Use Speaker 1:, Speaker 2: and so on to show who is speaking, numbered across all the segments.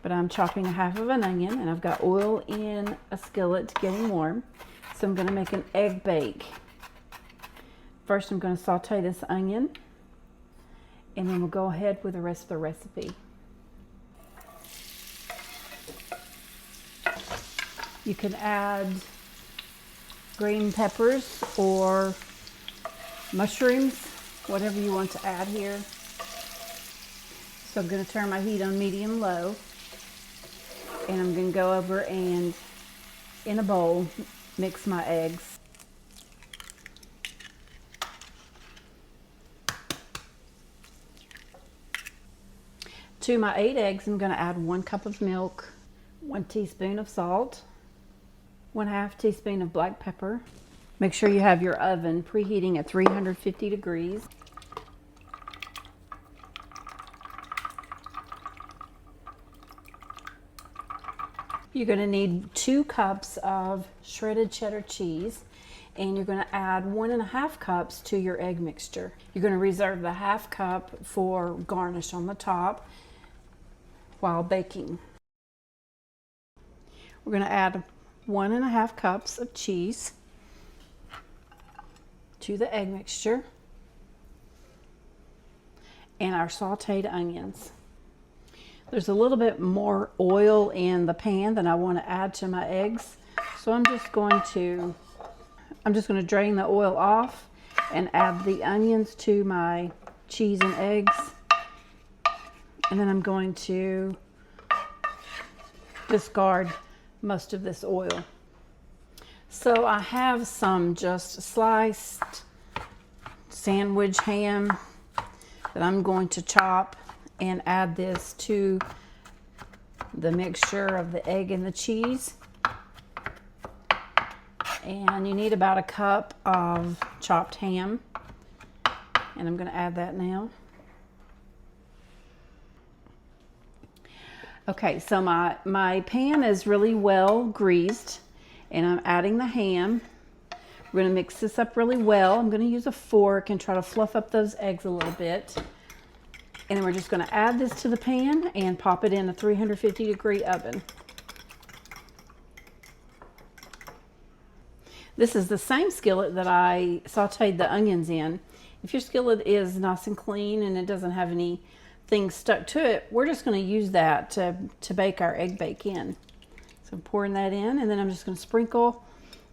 Speaker 1: But I'm chopping a half of an onion, and I've got oil in a skillet getting warm. So I'm going to make an egg bake. First, I'm going to saute this onion, and then we'll go ahead with the rest of the recipe. You can add green peppers or mushrooms, whatever you want to add here. So I'm going to turn my heat on medium-low, and I'm going to go over and, in a bowl, mix my eggs. To my 8 eggs, I'm going to add 1 cup of milk, 1 teaspoon of salt, 1/2 teaspoon of black pepper. Make sure you have your oven preheating at 350 degrees. You're going to need 2 cups of shredded cheddar cheese, and you're going to add 1.5 cups to your egg mixture. You're going to reserve the 1/2 cup for garnish on the top while baking. We're going to add 1.5 cups of cheese to the egg mixture and our sauteed onions. There's a little bit more oil in the pan than I want to add to my eggs, so I'm just going to drain the oil off and add the onions to my cheese and eggs, and then I'm going to discard most of this oil. So I have some just sliced sandwich ham that I'm going to chop and add this to the mixture of the egg and the cheese. And you need about 1 cup of chopped ham, and I'm going to add that now. Okay, so my pan is really well greased, and I'm adding the ham. We're going to mix this up really well. I'm going to use a fork and try to fluff up those eggs a little bit. And then we're just going to add this to the pan and pop it in a 350 degree oven. This is the same skillet that I sauteed the onions in. If your skillet is nice and clean and it doesn't have anything stuck to it, we're just going to use that to bake our egg bake in. So I'm pouring that in, and then I'm just going to sprinkle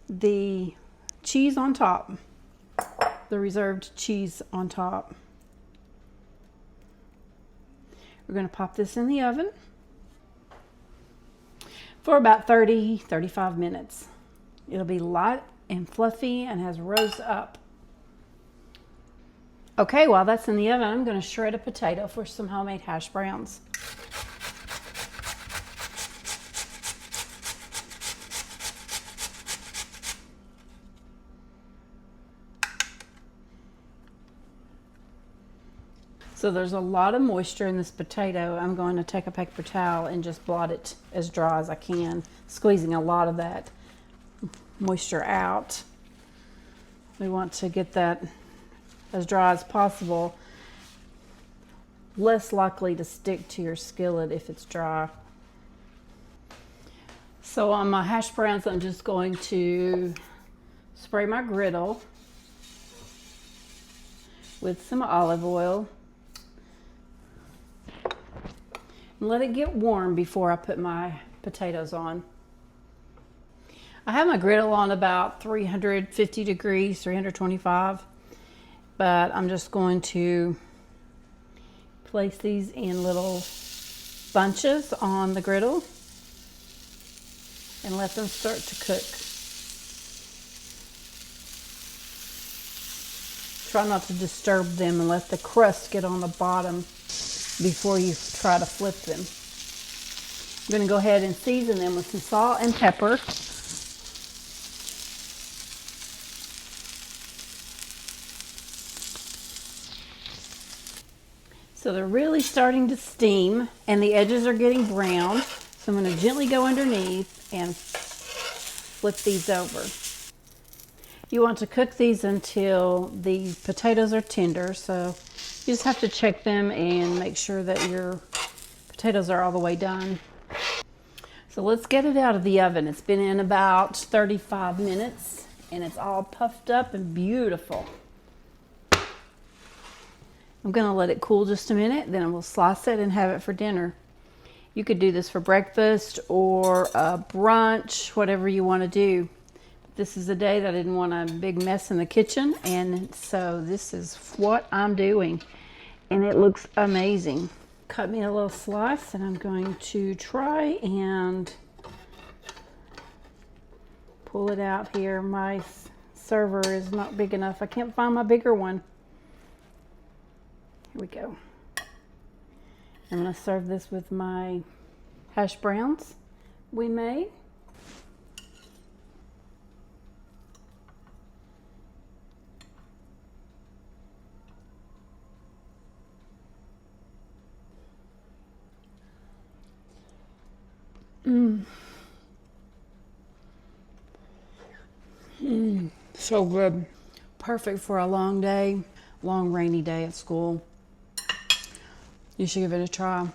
Speaker 1: the cheese on top, the reserved cheese on top. We're going to pop this in the oven for about 30-35 minutes. It'll be light and fluffy and has rose up. Okay, while that's in the oven, I'm going to shred a potato for some homemade hash browns. So there's a lot of moisture in this potato. I'm going to take a paper towel and just blot it as dry as I can, squeezing a lot of that moisture out. We want to get that as dry as possible. Less likely to stick to your skillet if it's dry. So on my hash browns, I'm just going to spray my griddle with some olive oil. And let it get warm before I put my potatoes on. I have my griddle on about 350 degrees, 325, but I'm just going to place these in little bunches on the griddle and let them start to cook. Try not to disturb them and let the crust get on the bottom before you try to flip them. I'm going to go ahead and season them with some salt and pepper. So they're really starting to steam and the edges are getting brown. So I'm going to gently go underneath and flip these over. You want to cook these until the potatoes are tender, so you just have to check them and make sure that your potatoes are all the way done. So let's get it out of the oven. It's been in about 35 minutes and it's all puffed up and beautiful. I'm gonna let it cool just a minute, then we'll slice it and have it for dinner. You could do this for breakfast or a brunch, whatever you want to do. This is a day that I didn't want a big mess in the kitchen, and so this is what I'm doing. And it looks amazing. Cut me a little slice, and I'm going to try and pull it out here. My server is not big enough. I can't find my bigger one. Here we go. I'm going to serve this with my hash browns we made. So good. Perfect for a long day, long rainy day at school. You should give it a try.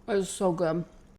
Speaker 1: It's so good.